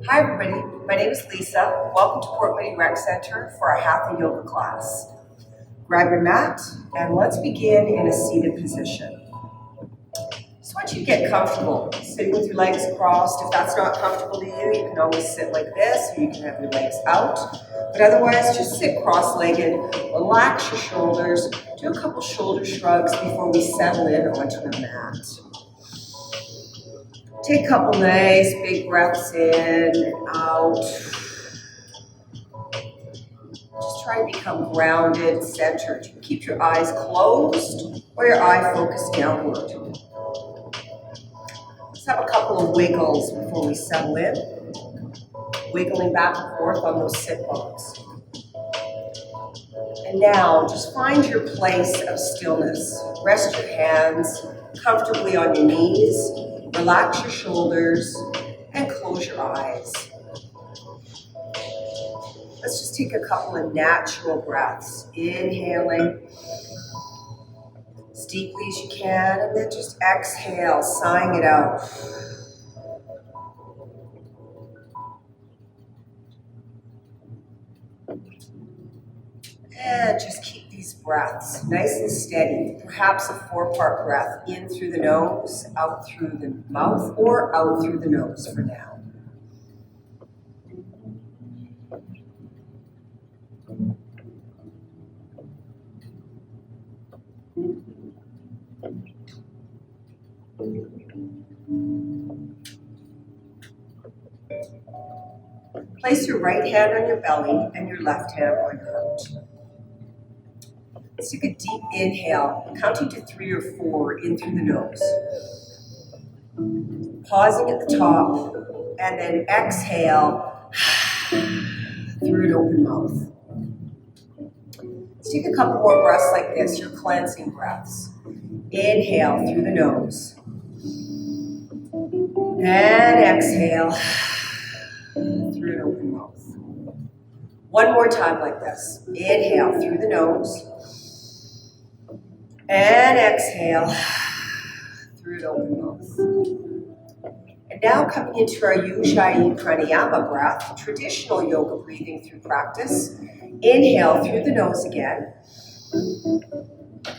Hi everybody, my name is Lisa. Welcome to Port Whitty Rec Center for our Hatha yoga class. Grab your mat and let's begin in a seated position. Just want you to get comfortable, sitting with your legs crossed. If that's not comfortable to you, you can always sit like this or you can have your legs out. But otherwise, just sit cross-legged, relax your shoulders, do a couple shoulder shrugs before we settle in onto the mat. Take a couple nice big breaths in and out. Just try to become grounded, centered. You can keep your eyes closed or your eye focused downward. Let's have a couple of wiggles before we settle in. Wiggling back and forth on those sit bones. And now just find your place of stillness. Rest your hands comfortably on your knees. Relax your shoulders and close your eyes. Let's just take a couple of natural breaths. Inhaling as deeply as you can, and then just exhale, sighing it out. And just keep these breaths nice and steady. Perhaps a 4-part breath, in through the nose, out through the mouth, or out through the nose for now. Place your right hand on your belly and your left hand on your heart. Let's take a deep inhale, counting to 3 or 4 in through the nose. Pausing at the top, and then exhale through an open mouth. Let's take a couple more breaths like this, your cleansing breaths. Inhale through the nose. And exhale through an open mouth. One more time like this. Inhale through the nose. And exhale through an open mouth. And now coming into our Ujjayi Pranayama Breath, traditional yoga breathing through practice. Inhale through the nose again.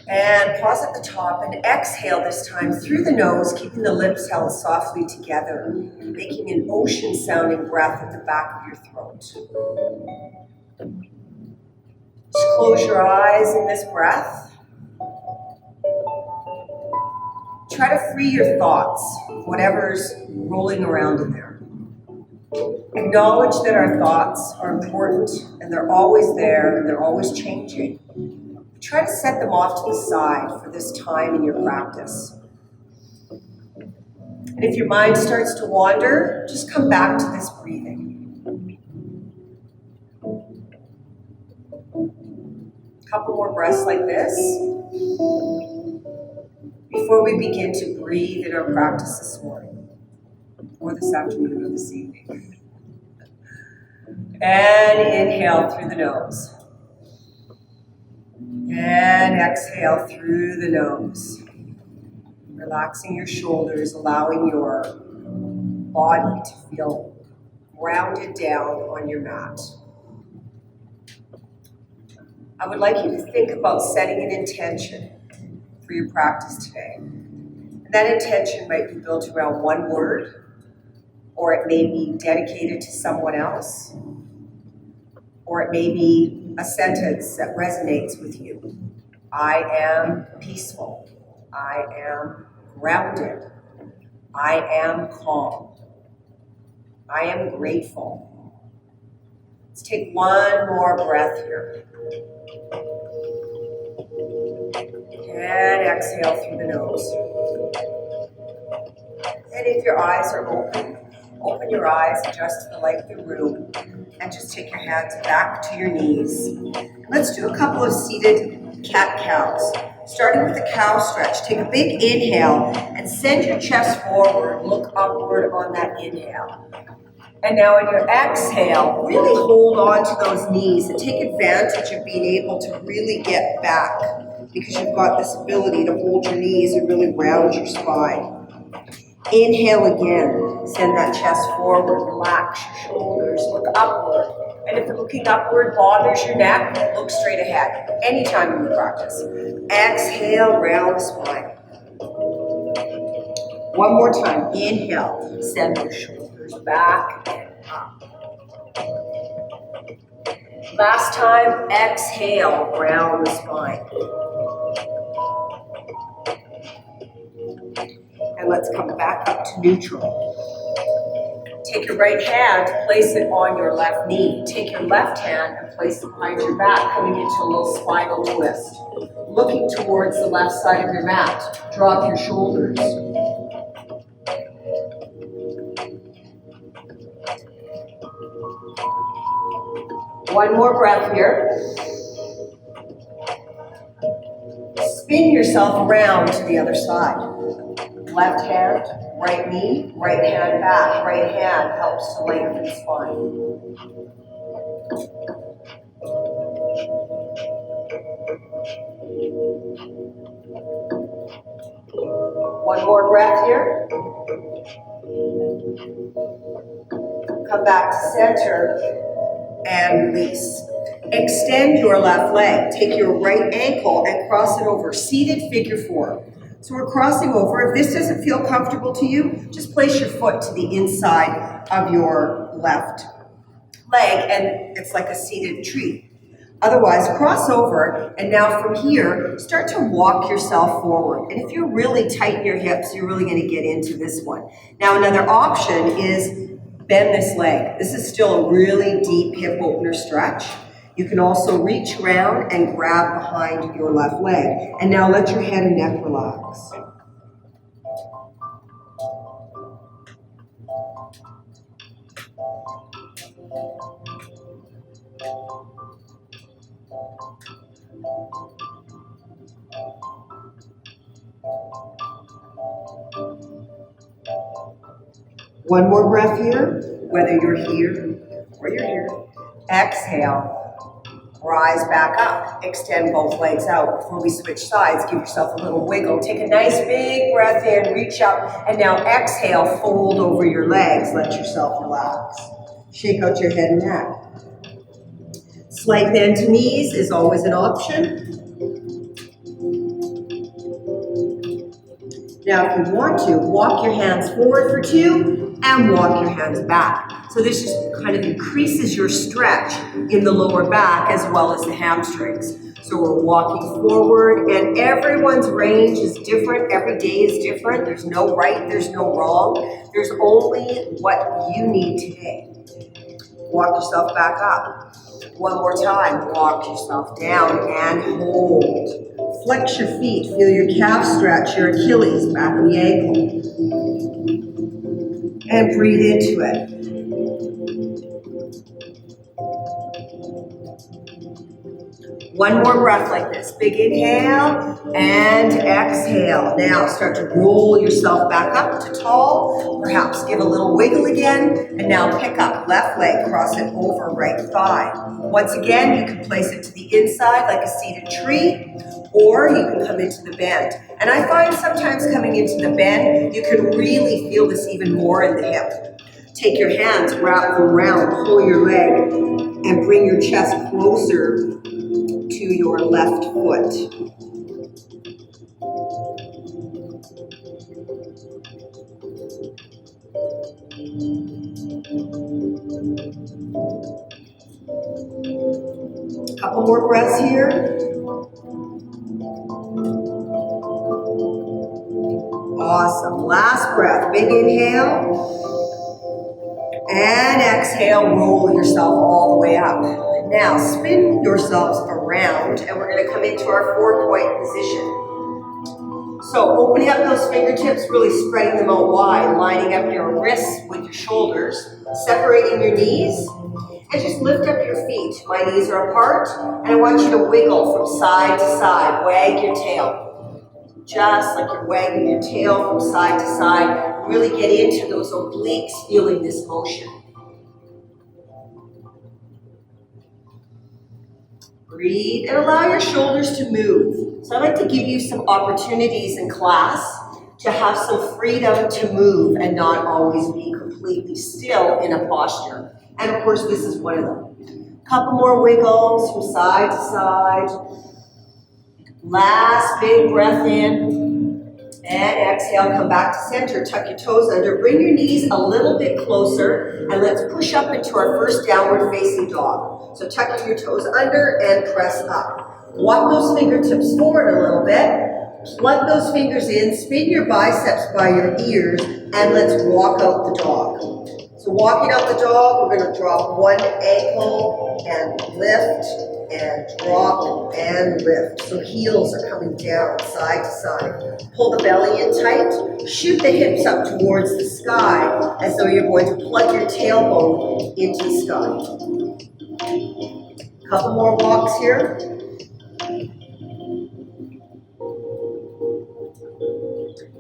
And pause at the top and exhale this time through the nose, keeping the lips held softly together, making an ocean-sounding breath at the back of your throat. Just close your eyes in this breath. Try to free your thoughts, whatever's rolling around in there. Acknowledge that our thoughts are important and they're always there and they're always changing. Try to set them off to the side for this time in your practice. And if your mind starts to wander, just come back to this breathing. A couple more breaths like this before we begin to breathe in our practice this morning, or this afternoon, or this evening. And inhale through the nose. And exhale through the nose. Relaxing your shoulders, allowing your body to feel grounded down on your mat. I would like you to think about setting an intention for your practice today. And that intention might be built around one word, or it may be dedicated to someone else, or it may be a sentence that resonates with you. I am peaceful. I am grounded. I am calm. I am grateful. Let's take one more breath here. And exhale through the nose. And if your eyes are open your eyes, adjust to the light of the room, and just take your hands back to your knees. Let's do a couple of seated cat-cows. Starting with the cow stretch, take a big inhale and send your chest forward, look upward on that inhale. And now on your exhale, really hold on to those knees and take advantage of being able to really get back, because you've got this ability to hold your knees and really round your spine. Inhale again. Send that chest forward. Relax your shoulders. Look upward. And if looking upward bothers your neck, look straight ahead. Anytime in the practice. Exhale, round the spine. One more time. Inhale. Send your shoulders back and up. Last time, exhale, round the spine. And let's come back up to neutral. Take your right hand, place it on your left knee. Take your left hand and place it behind your back, coming into a little spinal twist. Looking towards the left side of your mat. Drop your shoulders. One more breath here. Spin yourself around to the other side. Left hand, right knee, right hand back. Right hand helps to lengthen the spine. One more breath here. Come back to center and release. Extend your left leg. Take your right ankle and cross it over. Seated figure four. So we're crossing over. If this doesn't feel comfortable to you, just place your foot to the inside of your left leg and it's like a seated tree. Otherwise, cross over, and now from here, start to walk yourself forward. And if you're really tight in your hips, you're really going to get into this one. Now, another option is bend this leg. This is still a really deep hip opener stretch. You can also reach around and grab behind your left leg. And now let your head and neck relax. One more breath here, whether you're here or you're here. Exhale. Rise back up. Extend both legs out. Before we switch sides, give yourself a little wiggle. Take a nice big breath in, reach up, and now exhale, fold over your legs. Let yourself relax. Shake out your head and neck. Slight bend to knees is always an option. Now, if you want to, walk your hands forward for two and walk your hands back. So this just kind of increases your stretch in the lower back as well as the hamstrings. So we're walking forward, and everyone's range is different. Every day is different. There's no right, there's no wrong. There's only what you need today. Walk yourself back up. One more time, walk yourself down and hold. Flex your feet, feel your calf stretch, your Achilles, back of the ankle. And breathe into it. One more breath like this. Big inhale and exhale. Now start to roll yourself back up to tall. Perhaps give a little wiggle again. And now pick up left leg, cross it over right thigh. Once again, you can place it to the inside like a seated tree, or you can come into the bend. And I find sometimes coming into the bend, you can really feel this even more in the hip. Take your hands, wrap them around, pull your leg, and bring your chest closer to your left foot. Couple more breaths here. Awesome. Last breath. Big inhale. And exhale, roll yourself all the way up. Now spin yourselves around, and we're going to come into our 4-point position. So opening up those fingertips, really spreading them out wide, lining up your wrists with your shoulders, separating your knees, and just lift up your feet. My knees are apart, and I want you to wiggle from side to side, wag your tail. Just like you're wagging your tail from side to side. Really get into those obliques, feeling this motion. Breathe and allow your shoulders to move. So I'd like to give you some opportunities in class to have some freedom to move and not always be completely still in a posture. And of course, this is one of them. Couple more wiggles from side to side. Last big breath in. And exhale, come back to center, tuck your toes under, bring your knees a little bit closer, and let's push up into our first downward facing dog. So tucking your toes under and press up. Walk those fingertips forward a little bit, plug those fingers in, spin your biceps by your ears, and let's walk out the dog. So walking out the dog, we're going to drop one ankle and lift, and drop and lift. So heels are coming down side to side. Pull the belly in tight. Shoot the hips up towards the sky as though you're going to plug your tailbone into the sky. Couple more walks here.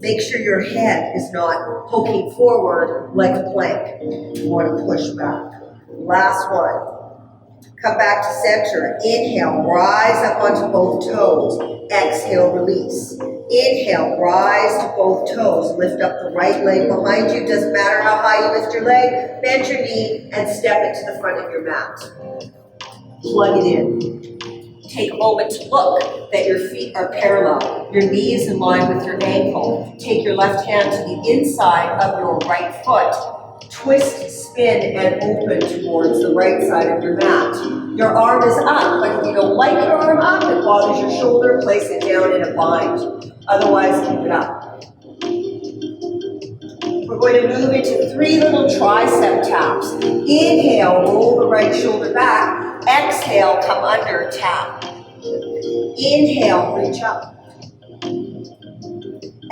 Make sure your head is not poking forward like a plank. You want to push back. Last one. Come back to center. Inhale, rise up onto both toes. Exhale, release. Inhale, rise to both toes. Lift up the right leg behind you. Doesn't matter how high you lift your leg. Bend your knee and step it to the front of your mat. Plug it in. Take a moment to look that your feet are parallel. Your knee is in line with your ankle. Take your left hand to the inside of your right foot. Twist, spin, and open towards the right side of your mat. Your arm is up, but if you don't like your arm up, it bothers your shoulder, place it down in a bind. Otherwise, keep it up. We're going to move into 3 little tricep taps. Inhale, roll the right shoulder back. Exhale, come under, tap. Inhale, reach up.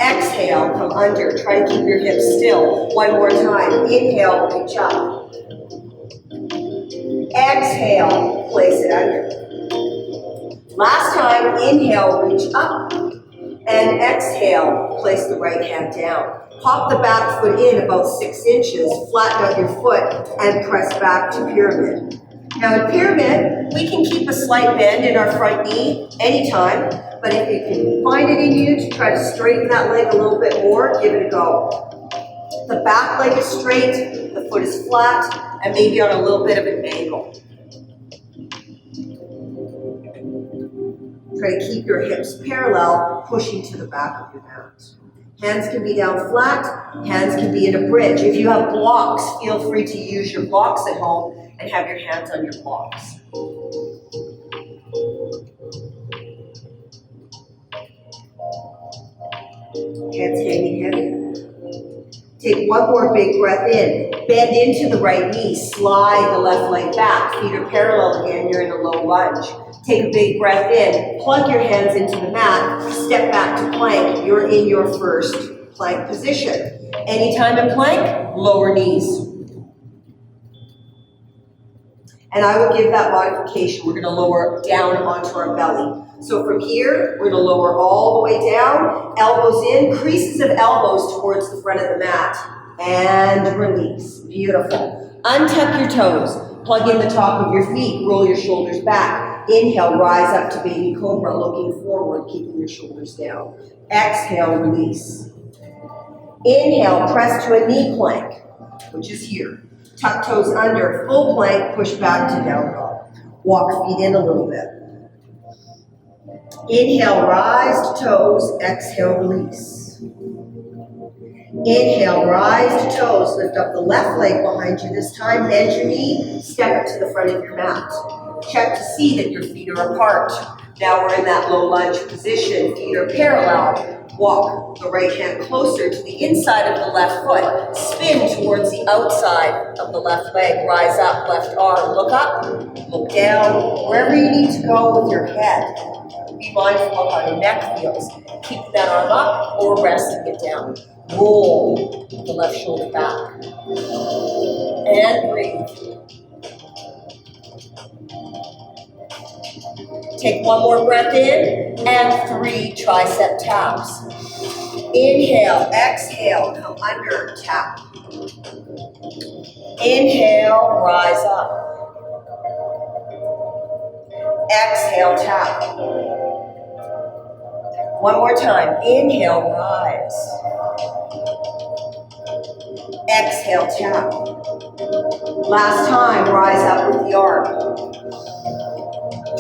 Exhale, come under. Try to keep your hips still. One more time. Inhale, reach up. Exhale, place it under. Last time, inhale, reach up. And exhale, place the right hand down. Pop the back foot in about 6 inches. Flatten out your foot and press back to pyramid. Now in pyramid, we can keep a slight bend in our front knee anytime, but if you can find it in you to try to straighten that leg a little bit more, give it a go. The back leg is straight, the foot is flat, and maybe on a little bit of an angle. Try to keep your hips parallel, pushing to the back of your mat. Hands can be down flat, hands can be in a bridge. If you have blocks, feel free to use your blocks at home and have your hands on your blocks. Hands hanging heavy. Take one more big breath in. Bend into the right knee. Slide the left leg back. Feet are parallel again. You're in a low lunge. Take a big breath in. Plug your hands into the mat. Step back to plank. You're in your first plank position. Anytime in plank, lower knees. And I will give that modification. We're going to lower down onto our belly. So from here, we're going to lower all the way down, elbows in, creases of elbows towards the front of the mat, and release. Beautiful. Untuck your toes. Plug in the top of your feet. Roll your shoulders back. Inhale, rise up to baby cobra, looking forward, keeping your shoulders down. Exhale, release. Inhale, press to a knee plank, which is here. Tuck toes under, full plank, push back to down dog. Walk feet in a little bit. Inhale, rise to toes, exhale, release. Inhale, rise to toes, lift up the left leg behind you this time, bend your knee, step it to the front of your mat. Check to see that your feet are apart. Now we're in that low lunge position, feet are parallel. Walk the right hand closer to the inside of the left foot. Spin towards the outside of the left leg. Rise up, left arm. Look up, look down. Wherever you need to go with your head. Be mindful of how your neck feels. Keep that arm up or resting it down. Roll the left shoulder back. And breathe. Take one more breath in and 3 tricep taps. Inhale, exhale, come under, tap. Inhale, rise up. Exhale, tap. One more time. Inhale, rise. Exhale, tap. Last time, rise up with the arm.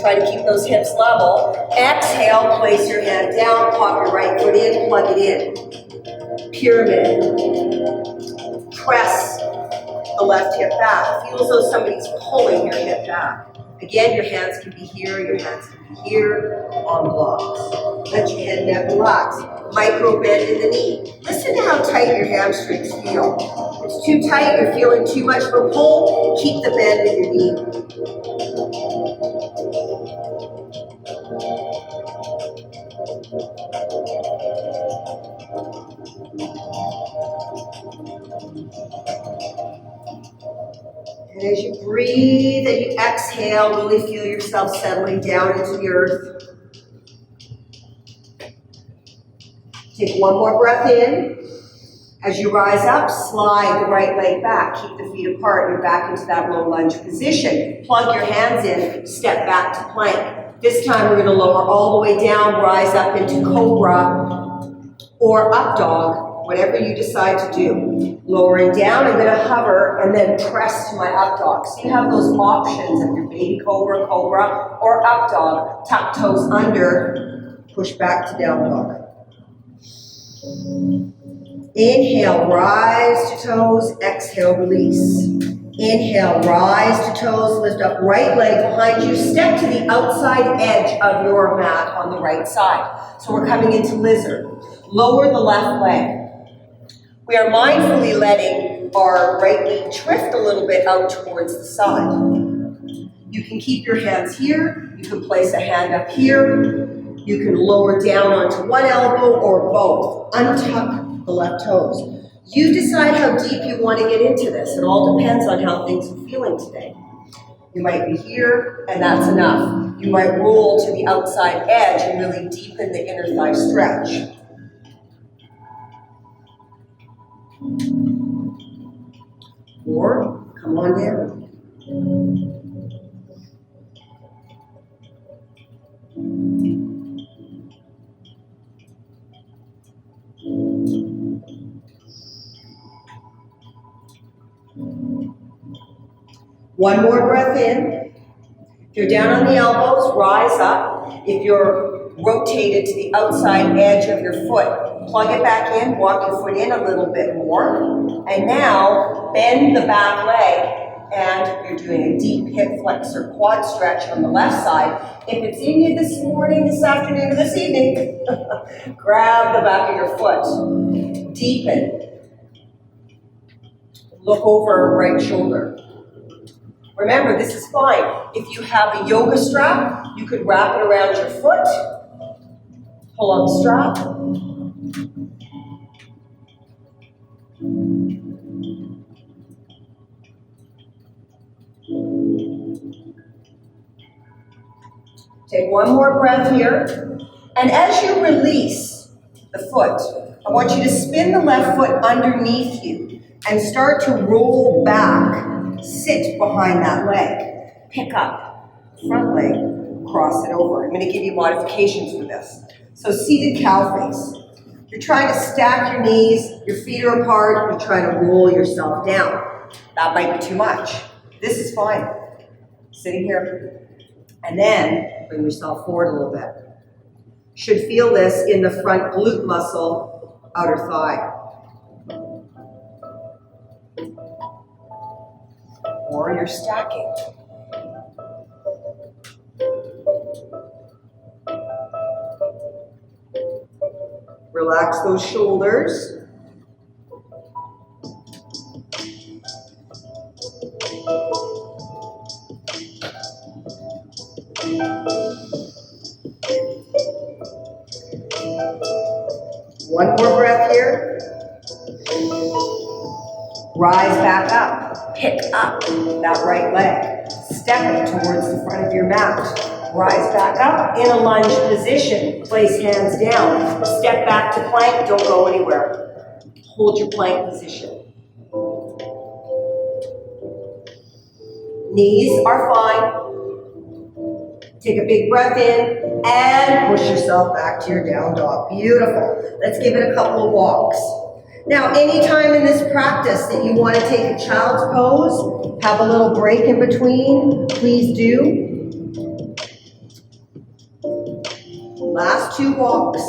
Try to keep those hips level. Exhale, place your hand down, pop your right foot in, plug it in. Pyramid. Press the left hip back. Feel as though somebody's pulling your hip back. Again, your hands can be here, your hands can be here on blocks. Let your head neck relax. Micro bend in the knee. Listen to how tight your hamstrings feel. If it's too tight, you're feeling too much of a pull, keep the bend in your knee. And as you breathe and you exhale, really feel yourself settling down into the earth. Take one more breath in. As you rise up, slide the right leg back. Keep the feet apart. You're back into that low lunge position. Plug your hands in, step back to plank. This time we're going to lower all the way down, rise up into cobra or up dog, whatever you decide to do. Lowering down, I'm going to hover and then press to my up dog. So you have those options of your baby cobra, cobra, or up dog. Tuck toes under, push back to down dog. Inhale, rise to toes, exhale, release. Inhale, rise to toes, lift up right leg behind you, step to the outside edge of your mat on the right side. So we're coming into lizard. Lower the left leg. We are mindfully letting our right knee drift a little bit out towards the side. You can keep your hands here, you can place a hand up here, you can lower down onto one elbow or both. Untuck the left toes. You decide how deep you want to get into this. It all depends on how things are feeling today. You might be here, and that's enough. You might roll to the outside edge and really deepen the inner thigh stretch. Or come on down. One more breath in. If you're down on the elbows, rise up. If you're rotated to the outside edge of your foot, plug it back in, walk your foot in a little bit more. And now bend the back leg and you're doing a deep hip flexor quad stretch on the left side. If it's in you this morning, this afternoon, or this evening, grab the back of your foot. Deepen. Look over right shoulder. Remember, this is fine. If you have a yoga strap, you could wrap it around your foot. Pull on the strap. Take one more breath here. And as you release the foot, I want you to spin the left foot underneath you and start to roll back. Sit behind that leg. Pick up the front leg, cross it over. I'm going to give you modifications for this. So seated cow face. You're trying to stack your knees, your feet are apart, you're trying to roll yourself down. That might be too much. This is fine. Sitting here. And then bring yourself forward a little bit. Should feel this in the front glute muscle, outer thigh. Or you're stacking. Relax those shoulders. One more breath here. Rise back up. Pick up that right leg. Step it towards the front of your mat. Rise back up in a lunge position. Place hands down. Step back to plank. Don't go anywhere. Hold your plank position. Knees are fine. Take a big breath in. And push yourself back to your down dog. Beautiful. Let's give it a couple of walks. Now, anytime in this practice that you want to take a child's pose, have a little break in between, please do. Last 2 walks.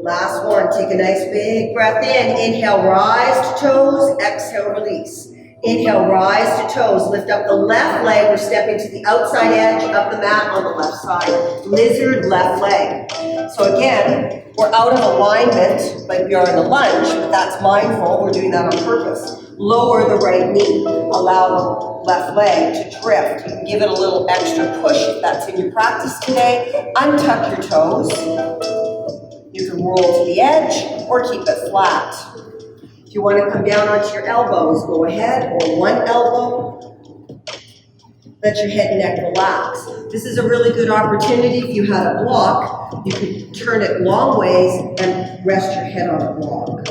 Last one, take a nice big breath in. Inhale, rise to toes. Exhale, release. Inhale, rise to toes. Lift up the left leg. We're stepping to the outside edge of the mat on the left side. Lizard left leg. So again, we're out of alignment like we are in the lunge, but that's mindful. We're doing that on purpose. Lower the right knee. Allow the left leg to drift. You can give it a little extra push if that's in your practice today. Untuck your toes. You can roll to the edge or keep it flat. If you want to come down onto your elbows, go ahead, or one elbow. Let your head and neck relax. This is a really good opportunity. If you had a block, you can turn it long ways and rest your head on a block.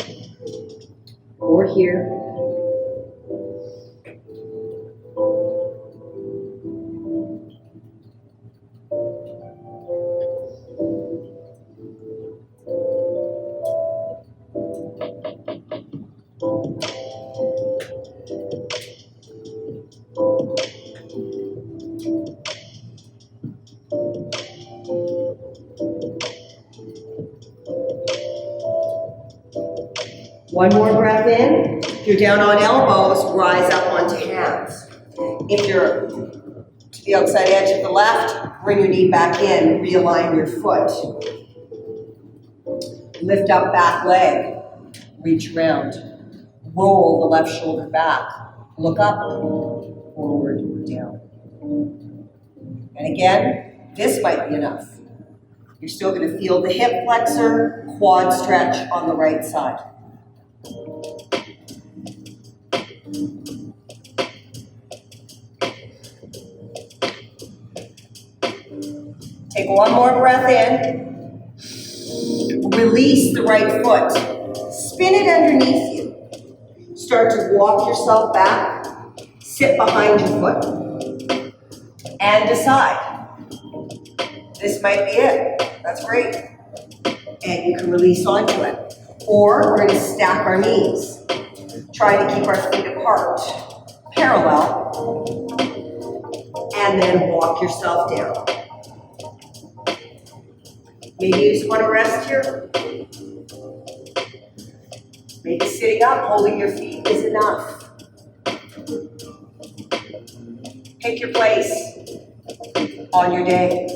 Or here. One more breath in. If you're down on elbows, rise up onto hands. If you're to the outside edge of the left, bring your knee back in, realign your foot. Lift up back leg, reach around. Roll the left shoulder back. Look up, forward, down. And again, this might be enough. You're still going to feel the hip flexor, quad stretch on the right side. Take one more breath in. Release the right foot. Spin it underneath you. Start to walk yourself back. Sit behind your foot. And decide. This might be it. That's great. And you can release onto it. Or we're going to stack our knees. Try to keep our feet apart. Parallel. And then walk yourself down. Maybe you just want to rest here. Maybe sitting up, holding your feet is enough. Pick your place on your day.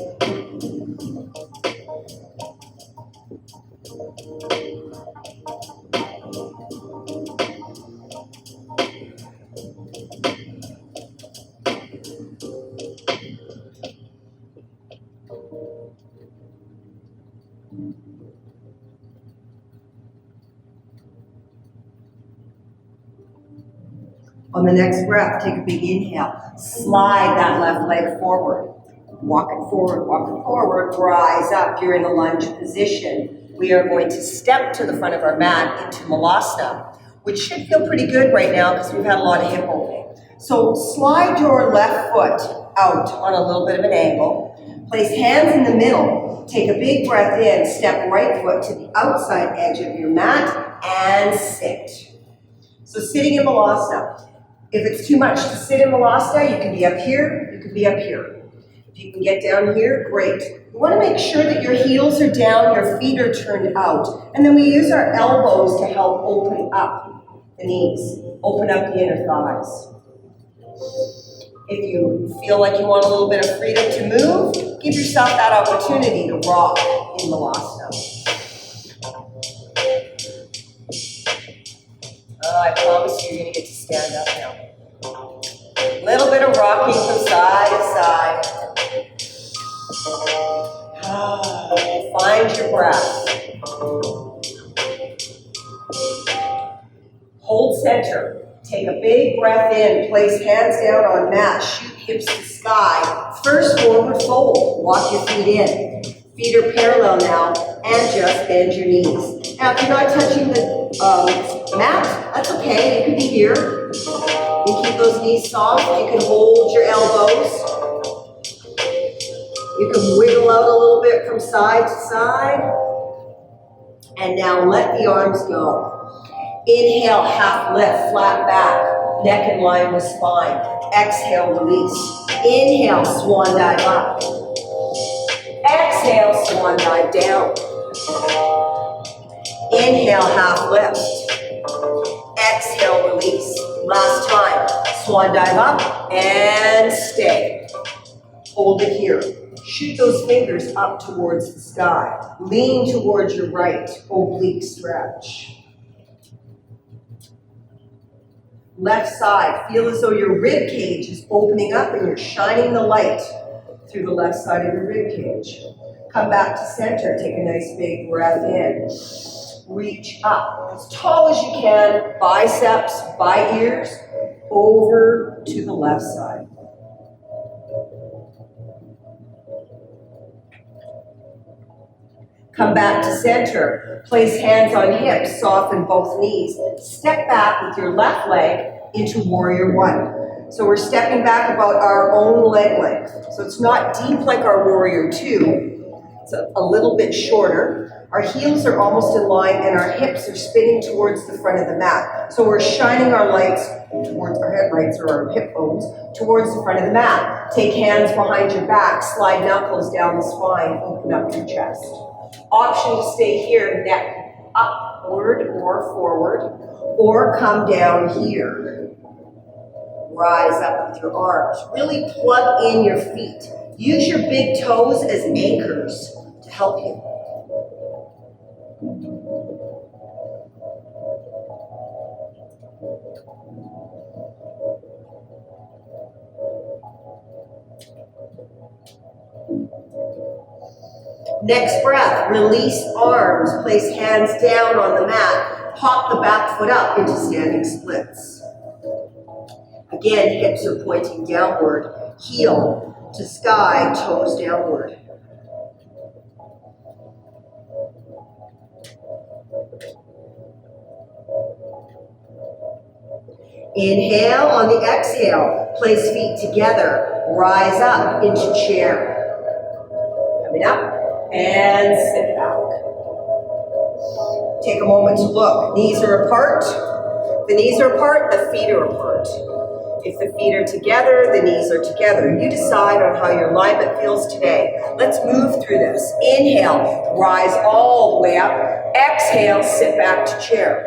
On the next breath, take a big inhale. Slide that left leg forward. Walk it forward, rise up. You're in a lunge position. We are going to step to the front of our mat into Malasana, which should feel pretty good right now because we've had a lot of hip opening. So slide your left foot out on a little bit of an angle. Place hands in the middle. Take a big breath in. Step right foot to the outside edge of your mat and sit. So sitting in Malasana. If it's too much to sit in Malasana, you can be up here, you can be up here. If you can get down here, great. You want to make sure that your heels are down, your feet are turned out. And then we use our elbows to help open up the knees, open up the inner thighs. If you feel like you want a little bit of freedom to move, give yourself that opportunity to rock in Malasana. I promise you, you're going to get to stand up now. A little bit of rocking from side to side. Find your breath. Hold center. Take a big breath in. Place hands down on mat. Shoot hips to sky. First forward fold. Walk your feet in. Feet are parallel now. And just bend your knees. Now, if you're not touching the mat, that's okay. You can be here. You can keep those knees soft. You can hold your elbows. You can wiggle out a little bit from side to side. And now let the arms go. Inhale, half lift, flat back, neck in line with spine. Exhale, release. Inhale, swan dive up. Exhale, swan dive down. Inhale, half lift. Exhale, release. Last time, swan dive up and stay. Hold it here. Shoot those fingers up towards the sky. Lean towards your right, oblique stretch. Left side, feel as though your rib cage is opening up and you're shining the light through the left side of your rib cage. Come back to center, take a nice big breath in. Reach up as tall as you can, biceps by ears, over to the left side. Come back to center. Place hands on hips, soften both knees. Step back with your left leg into warrior one. So we're stepping back about our own leg length. So it's not deep like our warrior two. It's a little bit shorter. Our heels are almost in line and our hips are spinning towards the front of the mat. So we're shining our lights towards our headlights or our hip bones towards the front of the mat. Take hands behind your back, slide knuckles down the spine, open up your chest. Option to stay here, neck upward or forward, or come down here. Rise up with your arms. Really plug in your feet. Use your big toes as anchors to help you. Next breath, release arms, place hands down on the mat, pop the back foot up into standing splits. Again, hips are pointing downward, heel to sky, toes downward. Inhale, on the exhale, place feet together, rise up into chair. Coming up. And sit back. Take a moment to look. Knees are apart. The knees are apart, the feet are apart. If the feet are together, the knees are together. You decide on how your alignment feels today. Let's move through this. Inhale, rise all the way up. Exhale, sit back to chair.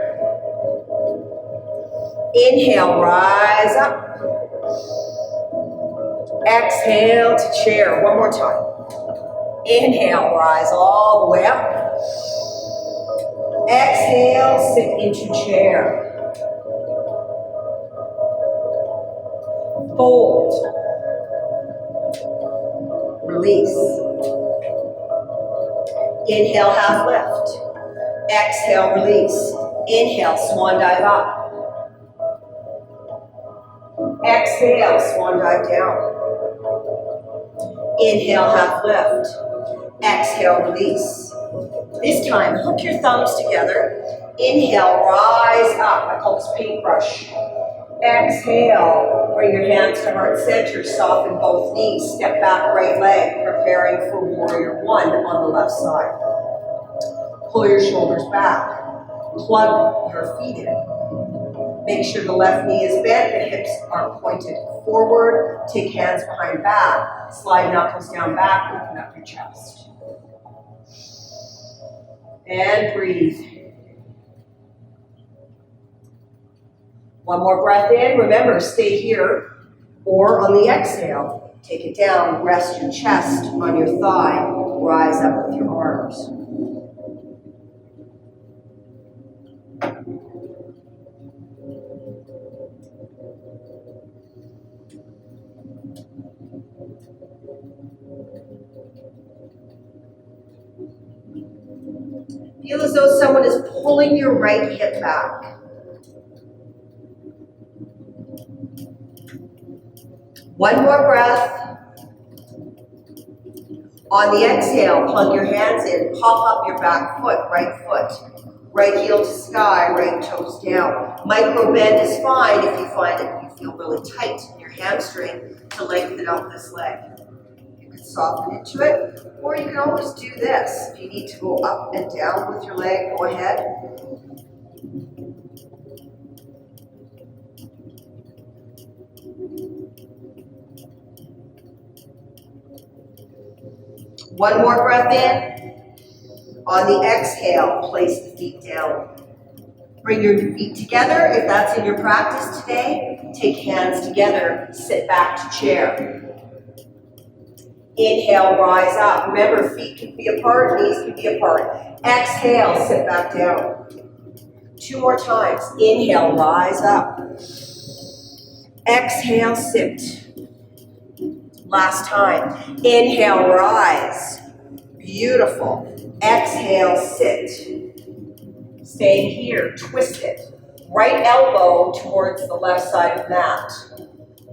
Inhale, rise up. Exhale to chair. One more time. Inhale, rise all the way up. Exhale, sit into chair. Fold. Release. Inhale, half lift. Exhale, release. Inhale, swan dive up. Exhale, swan dive down. Inhale, half lift. Exhale, release. This time, hook your thumbs together. Inhale, rise up. I call this paintbrush. Exhale, bring your hands to heart center, soften both knees, step back right leg, preparing for warrior one on the left side. Pull your shoulders back. Plug your feet in. Make sure the left knee is bent, the hips are pointed forward. Take hands behind back. Slide knuckles down back, open up your chest. And breathe. One more breath in. Remember, stay here. Or on the exhale, take it down. Rest your chest on your thigh. Rise up with your arms. Feel as though someone is pulling your right hip back. One more breath. On the exhale, plug your hands in, pop up your back foot, right foot. Right heel to sky, right toes down. Micro bend is fine if you find it you feel really tight in your hamstring to lengthen out this leg. can soften into it, or you can always do this. If you need to go up and down with your leg, go ahead. One more breath in. On the exhale, place the feet down. Bring your feet together. If that's in your practice today, take hands together, sit back to chair. Inhale, rise up. Remember, feet can be apart, knees can be apart. Exhale, sit back down. 2 more times. Inhale, rise up. Exhale, sit. Last time. Inhale, rise. Beautiful. Exhale, sit. Stay here, twist it. Right elbow towards the left side of the mat.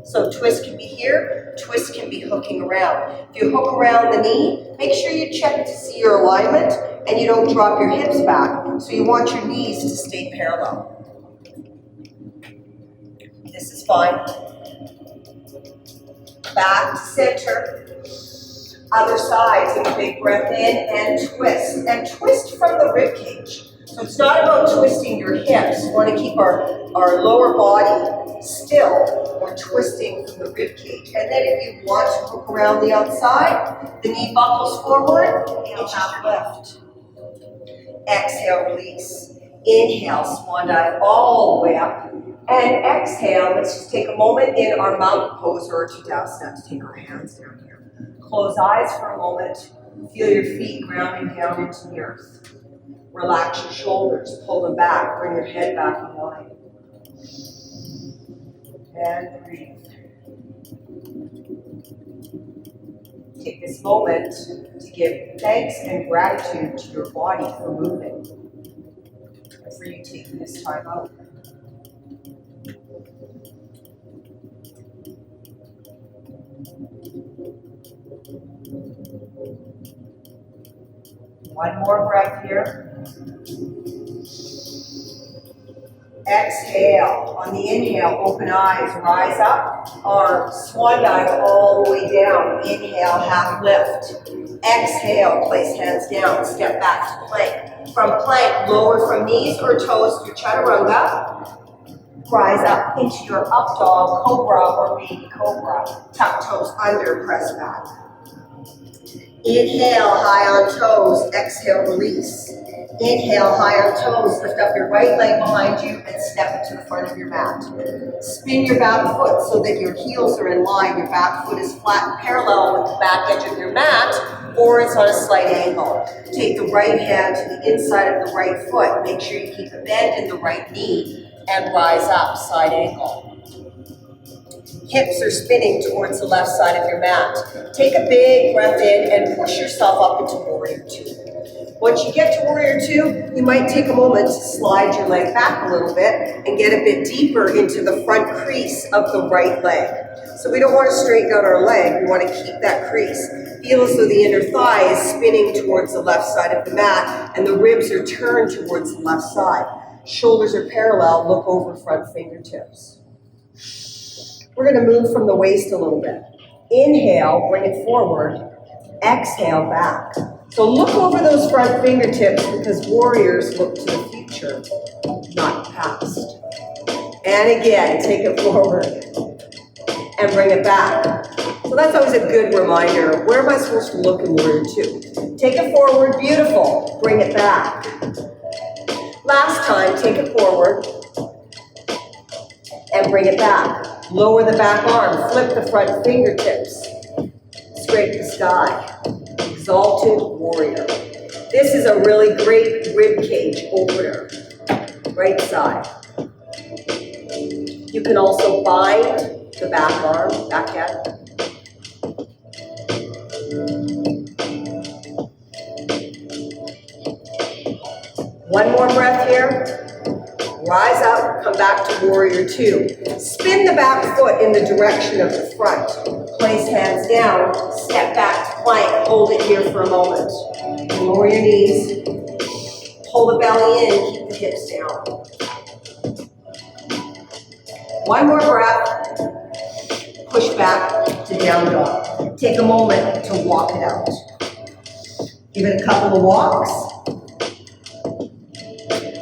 So twist can be here, twist can be hooking around. If you hook around the knee, make sure you check to see your alignment and you don't drop your hips back. So you want your knees to stay parallel. This is fine. Back to center. Other side, take a big breath in and twist. And twist from the rib cage. So it's not about twisting your hips. We want to keep our lower body still. We're twisting from the rib cage. And then if you want to hook around the outside, the knee buckles forward, inches left. Exhale, release. Inhale, swan dive all the way up. And exhale, let's just take a moment in our mountain pose or Tadasana to take our hands down here. Close eyes for a moment. Feel your feet grounding down into the earth. Relax your shoulders, pull them back, bring your head back in line. And breathe. Take this moment to give thanks and gratitude to your body for moving and for you taking this time out. One more breath here. Exhale. On the inhale, open eyes, rise up. Arms, swan dive all the way down. Inhale, half lift. Exhale, place hands down, step back to plank. From plank, lower from knees or toes to chaturanga. Rise up into your up dog, cobra or baby cobra. Tuck toes under, press back. Inhale, high on toes, exhale, release. Inhale, high on toes, lift up your right leg behind you and step into the front of your mat. Spin your back foot so that your heels are in line. Your back foot is flat and parallel with the back edge of your mat, or it's on a slight angle. Take the right hand to the inside of the right foot. Make sure you keep a bend in the right knee and rise up, side angle. Hips are spinning towards the left side of your mat. Take a big breath in and push yourself up into Warrior Two. Once you get to Warrior Two, you might take a moment to slide your leg back a little bit and get a bit deeper into the front crease of the right leg. So we don't want to straighten out our leg, we want to keep that crease. Feel as though the inner thigh is spinning towards the left side of the mat and the ribs are turned towards the left side. Shoulders are parallel, look over front fingertips. We're going to move from the waist a little bit. Inhale, bring it forward. Exhale, back. So look over those front fingertips because warriors look to the future, not the past. And again, take it forward and bring it back. So that's always a good reminder. Where am I supposed to look in Warrior Two? Take it forward, beautiful. Bring it back. Last time, take it forward and bring it back. Lower the back arm, flip the front fingertips, scrape the sky. Exalted Warrior. This is a really great rib cage opener. Right side. You can also bind the back arm, back head. One more breath here. Rise up, come back to Warrior Two. Spin the back foot in the direction of the front. Place hands down, step back to plank, hold it here for a moment. Lower your knees, pull the belly in, keep the hips down. One more breath, push back to down dog. Take a moment to walk it out. Give it a couple of walks.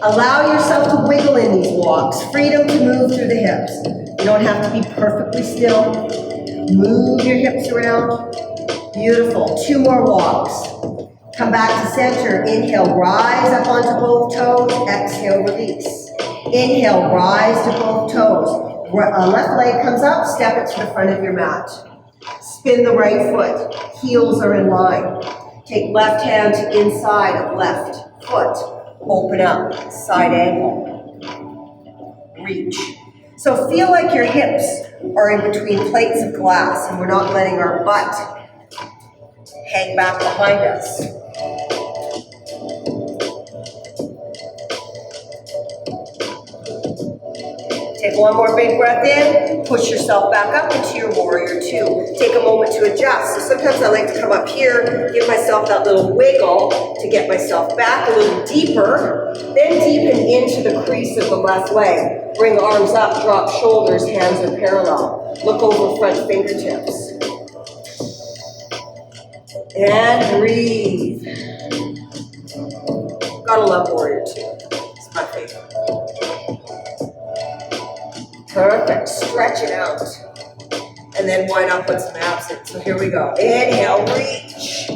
Allow yourself to wiggle in these walks. Freedom to move through the hips. You don't have to be perfectly still. Move your hips around. Beautiful. 2 more walks. Come back to center. Inhale, rise up onto both toes. Exhale, release. Inhale, rise to both toes. Left leg comes up, step it to the front of your mat. Spin the right foot. Heels are in line. Take left hand to inside of left foot. Open up, side angle. Reach. So feel like your hips are in between plates of glass and we're not letting our butt hang back behind us. Take one more big breath in, push yourself back up into your warrior 2. Take a moment to adjust. So sometimes I like to come up here, give myself that little wiggle to get myself back a little deeper, then deepen into the crease of the left leg. Bring arms up, drop shoulders, hands are parallel. Look over front fingertips. And breathe. Gotta love warrior 2. It's my favorite. Perfect. Stretch it out. And then wind up with some absence. So here we go. Inhale, reach.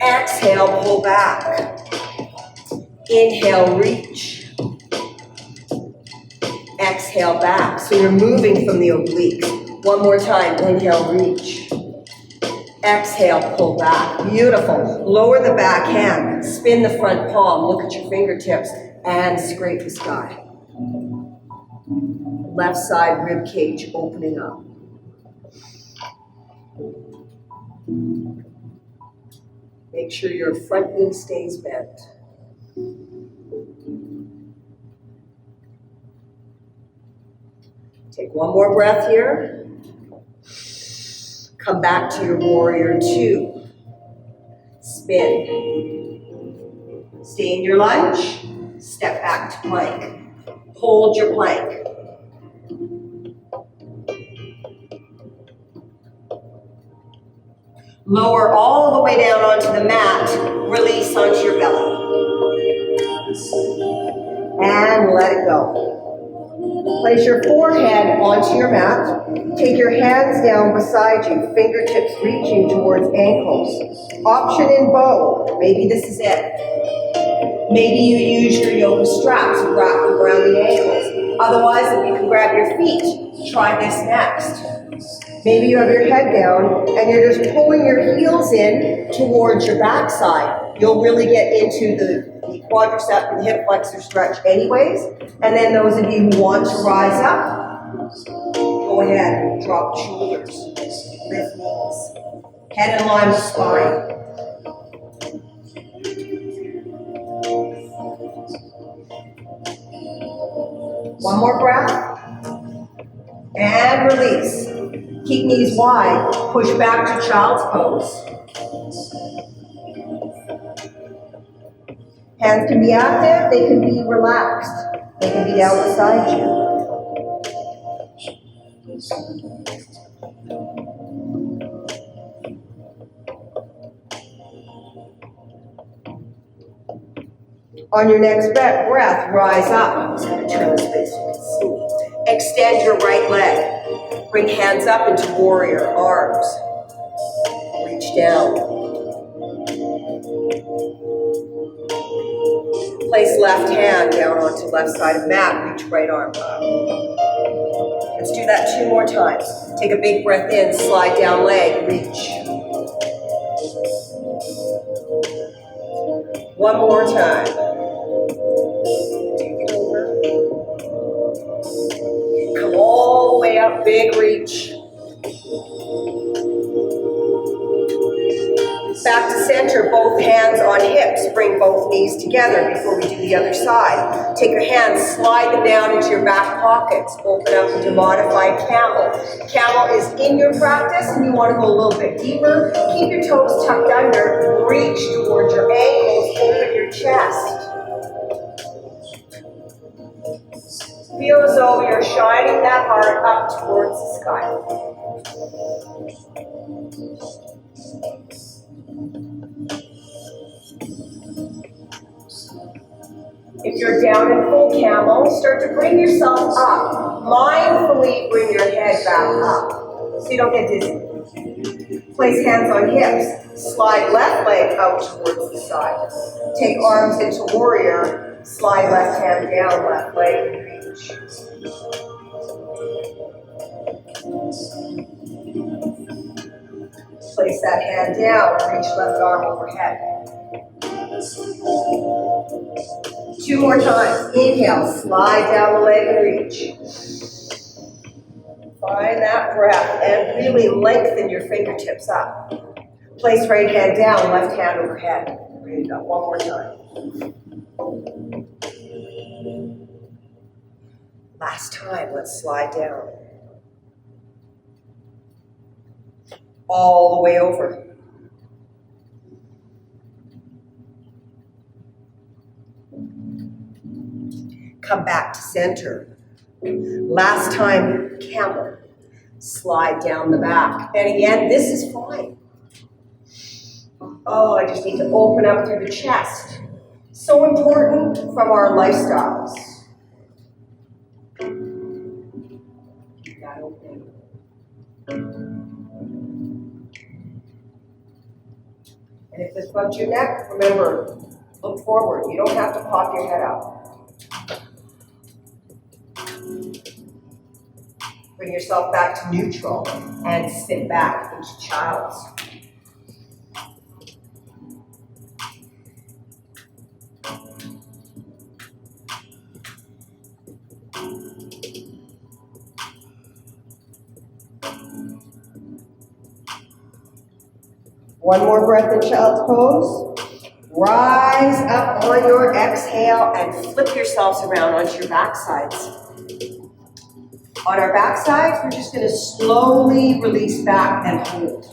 Exhale, pull back. Inhale, reach. Exhale, back. So you're moving from the obliques. One more time. Inhale, reach. Exhale, pull back. Beautiful. Lower the back hand. Spin the front palm. Look at your fingertips. And scrape the sky. Left side rib cage opening up. Make sure your front knee stays bent. Take one more breath here. Come back to your warrior 2. Spin. Stay in your lunge. Step back to plank. Hold your plank. Lower all the way down onto the mat. Release onto your belly. And let it go. Place your forehead onto your mat. Take your hands down beside you, fingertips reaching towards ankles. Option in bow. Maybe this is it. Maybe you use your yoga straps and wrap them around the ankles. Otherwise, if you can grab your feet, try this next. Maybe you have your head down and you're just pulling your heels in towards your backside. You'll really get into the quadricep and hip flexor stretch anyways. And then those of you who want to rise up, go ahead, drop the shoulders, lift knees, head in line with spine. One more breath, and release. Keep knees wide, push back to child's pose. Hands can be active, they can be relaxed. They can be down beside you. On your next breath, rise up. I'm just going to turn this face so you can see. Extend your right leg. Bring hands up into warrior, arms. Reach down. Place left hand down onto left side of mat. Reach right arm up. Let's do that 2 more times. Take a big breath in, slide down leg, reach. One more time. Take it over. Come all the way up, big reach. Back to center, both hands on hips. Bring both knees together before we do the other side. Take your hands, slide them down into your back pockets. Open up into modified camel. Camel is in your practice and you want to go a little bit deeper. Keep your toes tucked under. Reach towards your ankles. Open your chest. Feel as though you're shining that heart up towards the sky. If you're down in full camel, start to bring yourself up. Mindfully bring your head back up so you don't get dizzy. Place hands on hips. Slide left leg out towards the side. Take arms into warrior. Slide left hand down, left leg, and reach. Place that hand down, reach left arm overhead. 2 more times. Inhale, slide down the leg and reach. Find that breath and really lengthen your fingertips up. Place right hand down, left hand overhead. There you go. One more time. Last time, let's slide down. All the way over. Come back to center. Last time, camel. Slide down the back. And again, this is fine. Oh, I just need to open up through the chest. So important from our lifestyles. That open. And if this bumps your neck, remember, look forward. You don't have to pop your head up. Bring yourself back to neutral and sit back into child's. One more breath in child's pose. Rise up on your exhale and flip yourselves around onto your backsides. On our backsides, we're just going to slowly release back and hold.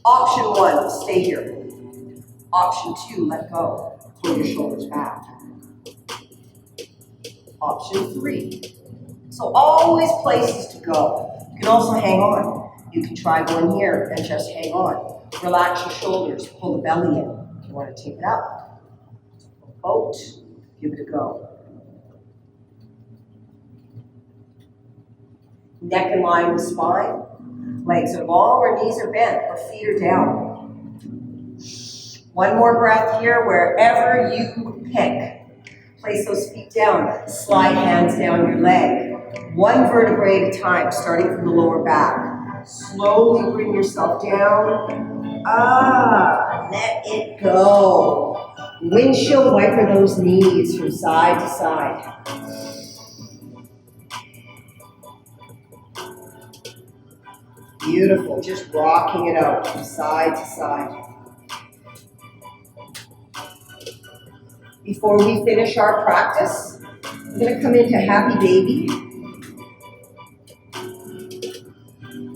Option 1, stay here. Option 2, let go. Pull your shoulders back. Option 3. So always places to go. You can also hang on. You can try going here and just hang on. Relax your shoulders, pull the belly in. If you want to take it up. Boat, give it a go. Neck in line with spine. Legs are long or knees are bent or feet are down. One more breath here wherever you pick. Place those feet down. Slide hands down your leg. One vertebrae at a time, starting from the lower back. Slowly bring yourself down. Let it go. Windshield wiper those knees from side to side. Beautiful, just rocking it out from side to side. Before we finish our practice, we're going to come into happy baby.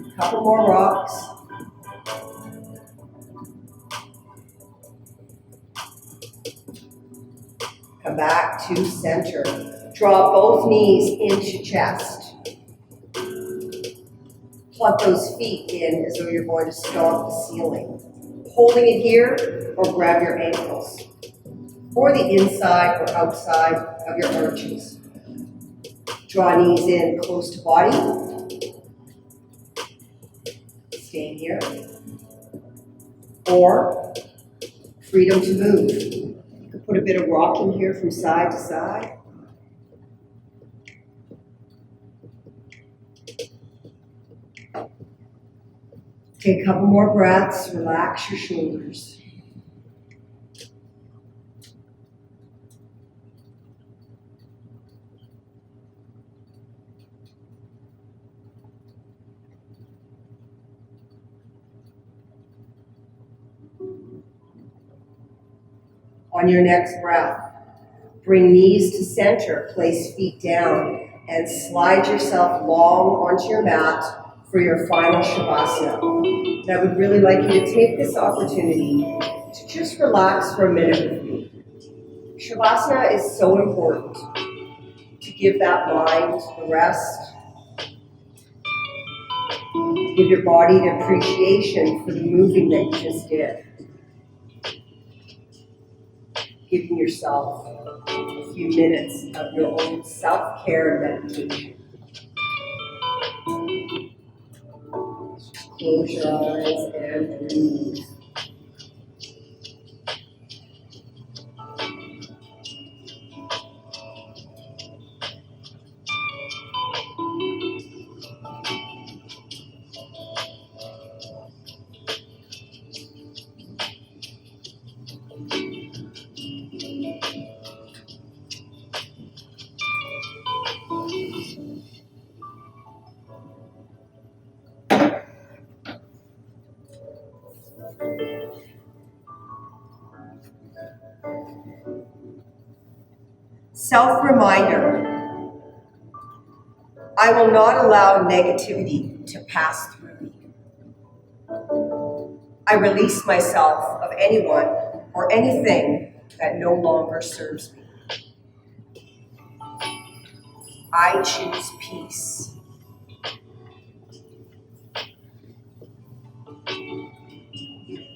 A couple more rocks. Come back to center. Draw both knees into chest. Plug those feet in as though you're going to stomp the ceiling. Holding it here, or grab your ankles. Or the inside or outside of your arches. Draw knees in close to body. Stay here. Or freedom to move. You can put a bit of rocking here from side to side. Take a couple more breaths, relax your shoulders. On your next breath, bring knees to center, place feet down, and slide yourself long onto your mat for your final Shavasana. And I would really like you to take this opportunity to just relax for a minute with me. Shavasana is so important to give that mind the rest. Give your body the appreciation for the moving that you just did. Giving yourself a few minutes of your own self-care meditation. Close your eyes and breathe. Self-reminder, I will not allow negativity to pass through me. I release myself of anyone or anything that no longer serves me. I choose peace.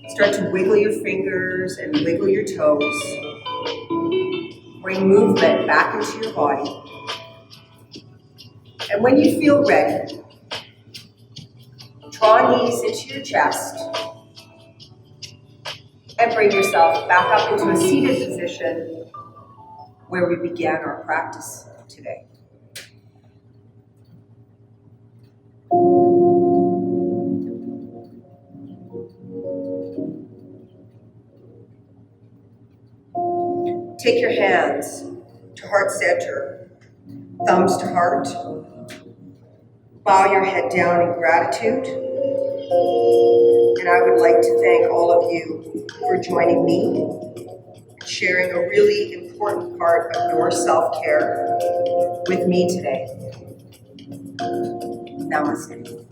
Start to wiggle your fingers and wiggle your toes. Bring movement back into your body. And when you feel ready, draw knees into your chest and bring yourself back up into a seated position where we began our practice today. Take your hands to heart center, thumbs to heart. Bow your head down in gratitude. And I would like to thank all of you for joining me and sharing a really important part of your self-care with me today. Namaste.